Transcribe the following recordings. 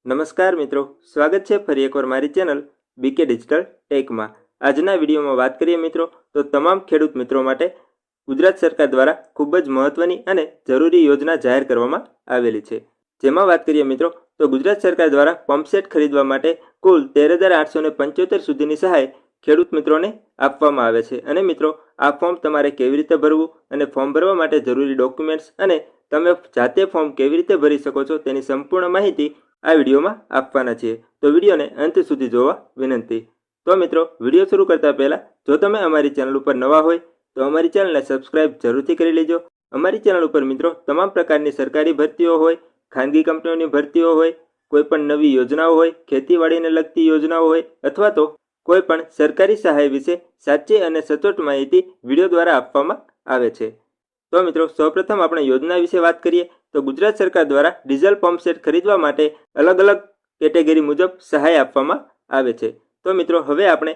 નમસ્કાર મિત્રો, સ્વાગત છે ફરી એકવાર મારી ચેનલ બીકે ડિજિટલ ટેકમાં। આજના વિડીયોમાં વાત કરીએ મિત્રો તો તમામ ખેડૂત મિત્રો માટે ગુજરાત સરકાર દ્વારા ખૂબ જ મહત્વની અને જરૂરી યોજના જાહેર કરવામાં આવેલી છે। જેમાં વાત કરીએ મિત્રો તો ગુજરાત સરકાર દ્વારા પંપસેટ ખરીદવા માટે કુલ 13,875 સુધીની સહાય ખેડૂત મિત્રોને આપવામાં આવે છે। અને મિત્રો આ ફોર્મ તમારે કેવી રીતે ભરવું અને ફોર્મ ભરવા માટે જરૂરી ડોક્યુમેન્ટ્સ અને તમે જાતે ફોર્મ કેવી રીતે ભરી શકો છો તેની સંપૂર્ણ માહિતી આ વિડીયોમાં આપવાના છીએ, તો વિડીયોને અંત સુધી જોવા વિનંતી। તો મિત્રો વિડીયો શરૂ કરતા પહેલા જો તમે અમારી ચેનલ ઉપર નવા હોય તો અમારી ચેનલને સબસ્ક્રાઇબ જરૂરથી કરી લેજો। અમારી ચેનલ ઉપર મિત્રો તમામ પ્રકારની સરકારી ભરતીઓ હોય, ખાનગી કંપનીઓની ભરતીઓ હોય, કોઈ પણ નવી યોજનાઓ હોય, ખેતીવાડીને લગતી યોજનાઓ હોય અથવા તો કોઈ પણ સરકારી સહાય વિશે સાચી અને સચોટ માહિતી વિડીયો દ્વારા આપવામાં આવે છે। તો મિત્રો સૌપ્રથમ આપણે યોજના વિશે વાત કરીએ તો ગુજરાત સરકાર દ્વારા ડીઝલ પંપ સેટ ખરીદવા માટે અલગ અલગ કેટેગરી મુજબ સહાય આપવામાં આવે છે। તો મિત્રો હવે આપણે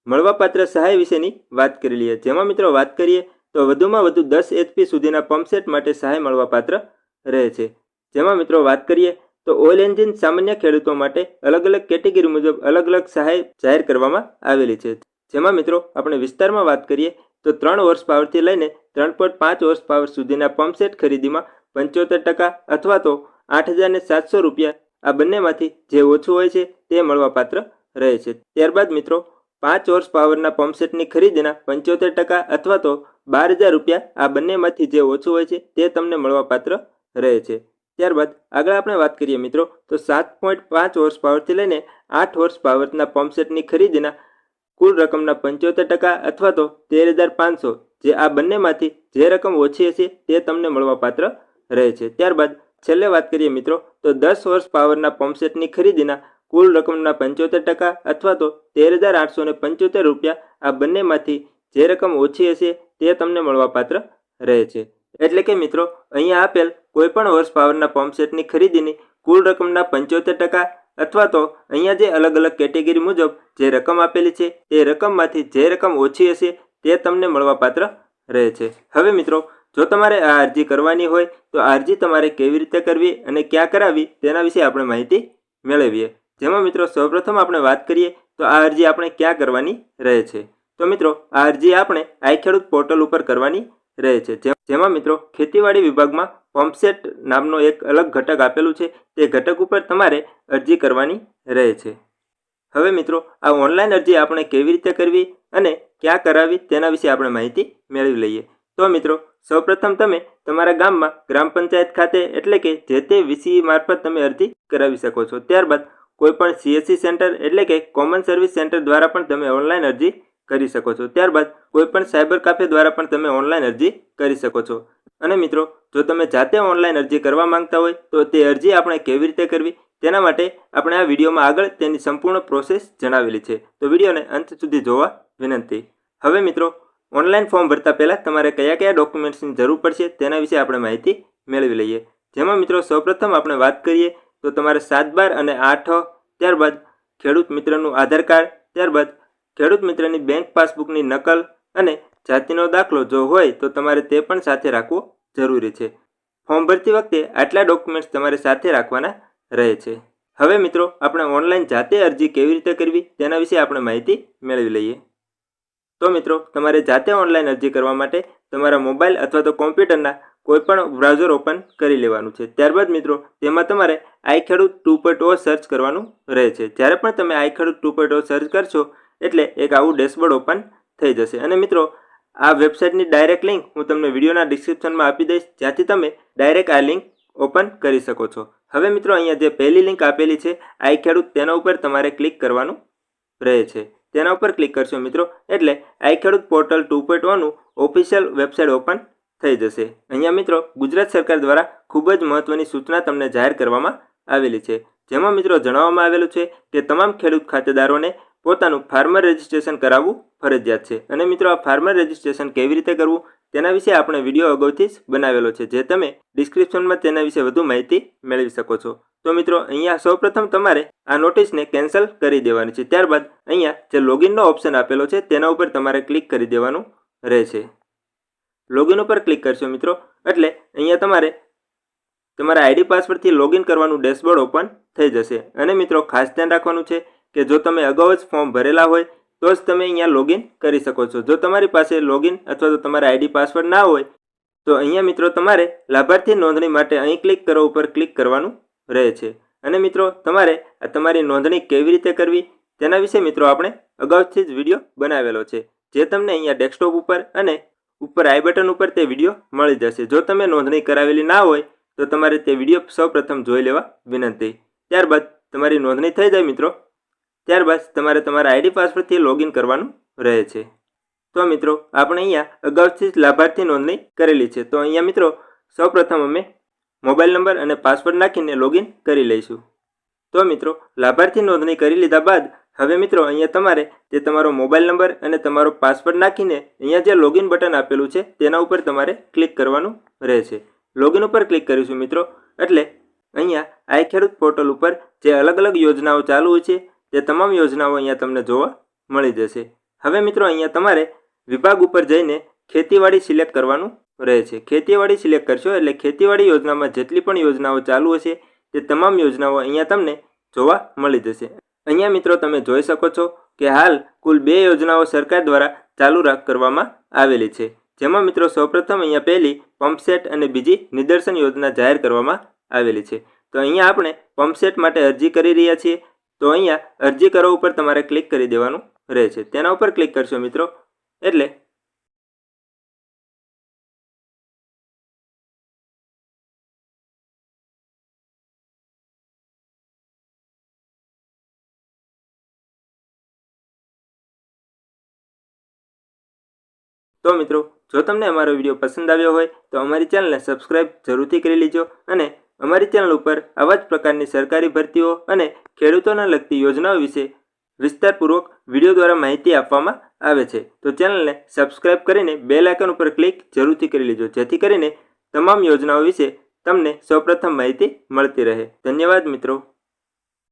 મળવાપાત્ર સહાય વિશેની વાત કરી લઈએ। જેમાં મિત્રો વાત કરીએ તો વધુમાં વધુ 10 HP સુધીના પંપ સેટ માટે સહાય મળવાપાત્ર રહે છે। જેમાં મિત્રો વાત કરીએ તો ઓઇલ એન્જિન સામાન્ય ખેડૂતો માટે અલગ અલગ કેટેગરી મુજબ અલગ અલગ સહાય જાહેર કરવામાં આવેલી છે। જેમાં મિત્રો આપણે વિસ્તારમાં વાત કરીએ તો 3 હોર્સ પાવરથી લઈને 3.5 હોર્સ પાવર સુધીના પંપ સેટ ખરીદીમાં 75% અથવા તો 8,700 રૂપિયા આ બંનેમાંથી જે ઓછું હોય છે તે મળવાપાત્ર રહે છે। ત્યારબાદ મિત્રો 5 હોર્સ પાવરના પંપ સેટની ખરીદીના 75% અથવા તો 12,000 રૂપિયા આ બંનેમાંથી જે ઓછું હોય છે તે તમને મળવાપાત્ર રહે છે। ત્યારબાદ આગળ આપણે વાત કરીએ મિત્રો તો 7.5 હોર્સ પાવરથી લઈને 8 હોર્સ પાવરના પંપ સેટની ખરીદીના કુલ રકમના 75% અથવા તો 13,500 જે આ બંનેમાંથી જે રકમ ઓછી હશે તે તમને મળવાપાત્ર રહે છે। ત્યારબાદ છેલ્લે વાત કરીએ મિત્રો તો 10 હોર્સ પાવરના પંપ સેટની ખરીદીના કુલ રકમના 75% અથવા તો 13,875 રૂપિયા આ બંનેમાંથી જે રકમ ઓછી હશે તે તમને મળવાપાત્ર રહે છે। એટલે કે મિત્રો અહીંયા આપેલ કોઈપણ હોર્સ પાવરના પંપ સેટની ખરીદીની કુલ રકમના 75% અથવા તો અહીંયા જે અલગ અલગ કેટેગરી મુજબ જે રકમ આપેલી છે તે રકમમાંથી જે રકમ ઓછી હશે તે તમને મળવાપાત્ર રહે છે। હવે મિત્રો જો તમારે આ અરજી કરવાની હોય તો આ અરજી તમારે કેવી રીતે કરવી અને ક્યાં કરાવવી તેના વિશે આપણે માહિતી મેળવીએ। જેમાં મિત્રો સૌપ્રથમ આપણે વાત કરીએ તો આ અરજી આપણે ક્યાં કરવાની રહે છે। તો મિત્રો આ અરજી આપણે આઈ ખેડૂત પોર્ટલ ઉપર કરવાની રહે છે। જેમાં મિત્રો ખેતીવાડી વિભાગમાં પંપસેટ નામનો એક અલગ ઘટક આપેલું છે તે ઘટક ઉપર તમારે અરજી કરવાની રહે છે। હવે મિત્રો આ ઓનલાઈન અરજી આપણે કેવી રીતે કરવી અને ક્યાં કરાવવી તેના વિશે આપણે માહિતી મેળવી લઈએ। તો મિત્રો સૌપ્રથમ તમે તમારા ગામમાં ગ્રામ પંચાયત ખાતે એટલે કે જે તે વીસી મારફત તમે અરજી કરાવી શકો છો। ત્યારબાદ કોઈપણ CSC સેન્ટર એટલે કે કોમન સર્વિસ સેન્ટર દ્વારા પણ તમે ઓનલાઈન અરજી કરી શકો છો। ત્યારબાદ કોઈપણ સાયબર કાફે દ્વારા પણ તમે ઓનલાઈન અરજી કરી શકો છો। અને મિત્રો જો તમે જાતે ઓનલાઈન અરજી કરવા માંગતા હોય તો તે અરજી આપણે કેવી રીતે કરવી તેના માટે આપણે આ વિડીયોમાં આગળ તેની સંપૂર્ણ પ્રોસેસ જણાવેલી છે, તો વિડીયોને અંત સુધી જોવા વિનંતી। હવે મિત્રો ઓનલાઈન ફોર્મ ભરતા પહેલાં તમારે કયા કયા ડોક્યુમેન્ટ્સની જરૂર પડશે તેના વિશે આપણે માહિતી મેળવી લઈએ। જેમાં મિત્રો સૌપ્રથમ આપણે વાત કરીએ તો તમારે 7/12 અને 8, ત્યારબાદ ખેડૂત મિત્રનું આધાર કાર્ડ, ત્યારબાદ ખેડૂત મિત્રની બેંક પાસબુકની નકલ અને જાતિનો દાખલો જો હોય તો તમારે તે પણ સાથે રાખવો જરૂરી છે। ફોર્મ ભરતી વખતે આટલા ડોક્યુમેન્ટ્સ તમારે સાથે રાખવાના રહે છે। હવે મિત્રો આપણે ઓનલાઈન જાતે અરજી કેવી રીતે કરવી તેના વિશે આપણે માહિતી મેળવી લઈએ। તો મિત્રો તમારે જાતે ઓનલાઈન અરજી કરવા માટે તમારા મોબાઈલ અથવા તો કોમ્પ્યુટરના કોઈપણ બ્રાઉઝર ઓપન કરી લેવાનું છે। ત્યારબાદ મિત્રો તેમાં તમારે આઈ ખેડૂત 2.0 સર્ચ કરવાનું રહે છે। જ્યારે પણ તમે આઈ ખેડૂત 2.0 સર્ચ કરશો એટલે એક આવું ડેશબોર્ડ ઓપન થઈ જશે। અને મિત્રો આ વેબસાઇટની ડાયરેક્ટ લિંક હું તમને વિડીયોના ડિસ્ક્રિપ્શનમાં આપી દઈશ, જ્યાંથી તમે ડાયરેક્ટ આ લિંક ઓપન કરી શકો છો। હવે મિત્રો અહીંયા જે પહેલી લિંક આપેલી છે આઈ ખેડૂત તેના ઉપર તમારે ક્લિક કરવાનું રહે છે। તેના ઉપર ક્લિક કરશો મિત્રો એટલે આઈ ખેડૂત પોર્ટલ 2.0 નું ઓફિશિયલ વેબસાઇટ ઓપન થઈ જશે। અહીંયા મિત્રો ગુજરાત સરકાર દ્વારા ખૂબ જ મહત્વની સૂચના તમને જાહેર કરવામાં આવેલી છે, જેમાં મિત્રો જણાવવામાં આવેલું છે કે તમામ ખેડૂત ખાતેદારોને પોતાનું ફાર્મર રજિસ્ટ્રેશન કરાવવું ફરજિયાત છે। અને મિત્રો આ ફાર્મર રજિસ્ટ્રેશન કેવી રીતે કરવું તેના વિશે આપણે વિડીયો અગાઉથી જ બનાવેલો છે, જે તમે ડિસ્ક્રિપ્શનમાં તેના વિશે વધુ માહિતી મેળવી શકો છો। તો મિત્રો અહીંયા સૌપ્રથમ તમારે આ નોટિસને કેન્સલ કરી દેવાની છે। ત્યારબાદ અહીંયા જે લોગિનનો ઓપ્શન આપેલો છે તેના ઉપર તમારે ક્લિક કરી દેવાનું રહેશે। લોગિન ઉપર ક્લિક કરશો મિત્રો એટલે અહીંયા તમારે તમારા આઈડી પાસવર્ડથી લોગિન કરવાનું ડેશબોર્ડ ઓપન થઈ જશે. અને મિત્રો ખાસ ધ્યાન રાખવાનું છે કે જો તમે અગાઉ જ ફોર્મ ભરેલા હોય તો જ તમે અહીંયા લોગિન કરી શકો છો. જો તમારી પાસે લોગિન અથવા તો તમારા આઈડી પાસવર્ડ ના હોય તો અહીંયા મિત્રો તમારે લાભાર્થી નોંધણી માટે અહીં ક્લિક કરો ઉપર ક્લિક કરવાનું રહે છે. અને મિત્રો તમારે તમારી નોંધણી કેવી રીતે કરવી તેના વિશે મિત્રો આપણે અગાઉથી જ વિડીયો બનાવેલો છે, જે તમને અહીંયા ડેસ્કટોપ ઉપર અને ઉપર આઈ બટન ઉપર તે વિડીયો મળી જશે. જો તમે નોંધણી કરાવેલી ના હોય તો તમારે તે વિડીયો સૌપ્રથમ જોઈ લેવા વિનંતી. ત્યારબાદ તમારી નોંધણી થઈ જાય મિત્રો, ત્યારબાદ તમારે તમારા આઈડી પાસવર્ડથી લોગિન કરવાનું રહે છે. તો મિત્રો આપણે અહીંયા અગાઉથી જ લાભાર્થી નોંધણી કરેલી છે. તો અહીંયા મિત્રો સૌપ્રથમ અમે મોબાઈલ નંબર અને પાસવર્ડ નાખીને લોગિન કરી લઈશું. તો મિત્રો લાભાર્થી નોંધણી કરી લીધા બાદ હવે મિત્રો અહીંયા તમારે તે તમારો મોબાઈલ નંબર અને તમારો પાસવર્ડ નાખીને અહીંયા જે લોગિન બટન આપેલું છે તેના ઉપર તમારે ક્લિક કરવાનું રહેશે. લોગિન ઉપર ક્લિક કરીશું મિત્રો એટલે અહીંયા આઈ ખેડૂત પોર્ટલ ઉપર જે અલગ અલગ યોજનાઓ ચાલુ છે તે તમામ યોજનાઓ અહીંયા તમને જોવા મળી જશે. હવે મિત્રો અહીંયા તમારે વિભાગ ઉપર જઈને ખેતીવાડી સિલેક્ટ કરવાનું રહે છે. ખેતીવાડી સિલેક્ટ કરશો એટલે ખેતીવાડી યોજનામાં જેટલી પણ યોજનાઓ ચાલુ હશે તે તમામ યોજનાઓ અહીંયા તમને જોવા મળી જશે. અહીંયા મિત્રો તમે જોઈ શકો છો કે હાલ કુલ 2 યોજનાઓ સરકાર દ્વારા ચાલુ કરવામાં આવેલી છે, જેમાં મિત્રો સૌપ્રથમ અહીંયા પહેલી પંપસેટ અને બીજી નિદર્શન યોજના જાહેર કરવામાં આવેલી છે. તો અહીંયા આપણે પંપસેટ માટે અરજી કરી રહ્યા છીએ. તો અહીંયા અરજી કરો ઉપર તમારે ક્લિક કરી દેવાનું રહે છે. તેના ઉપર ક્લિક કરશો મિત્રો એટલે તો મિત્રો જો તમને અમારો વિડીયો પસંદ આવ્યો હોય તો અમારી ચેનલને સબસ્ક્રાઇબ જરૂરથી કરી લેજો અને અમારી ચેનલ ઉપર આવા જ પ્રકારની સરકારી ભરતીઓ અને ખેડૂતોને લગતી યોજનાઓ વિશે વિસ્તારપૂર્વક વિડીયો દ્વારા માહિતી આપવામાં આવે છે. તો ચેનલને સબસ્ક્રાઇબ કરીને બેલ આઇકન ઉપર ક્લિક જરૂરથી કરી લેજો, જેથી કરીને તમામ યોજનાઓ વિશે તમને સૌપ્રથમ માહિતી મળતી રહે. ધન્યવાદ મિત્રો.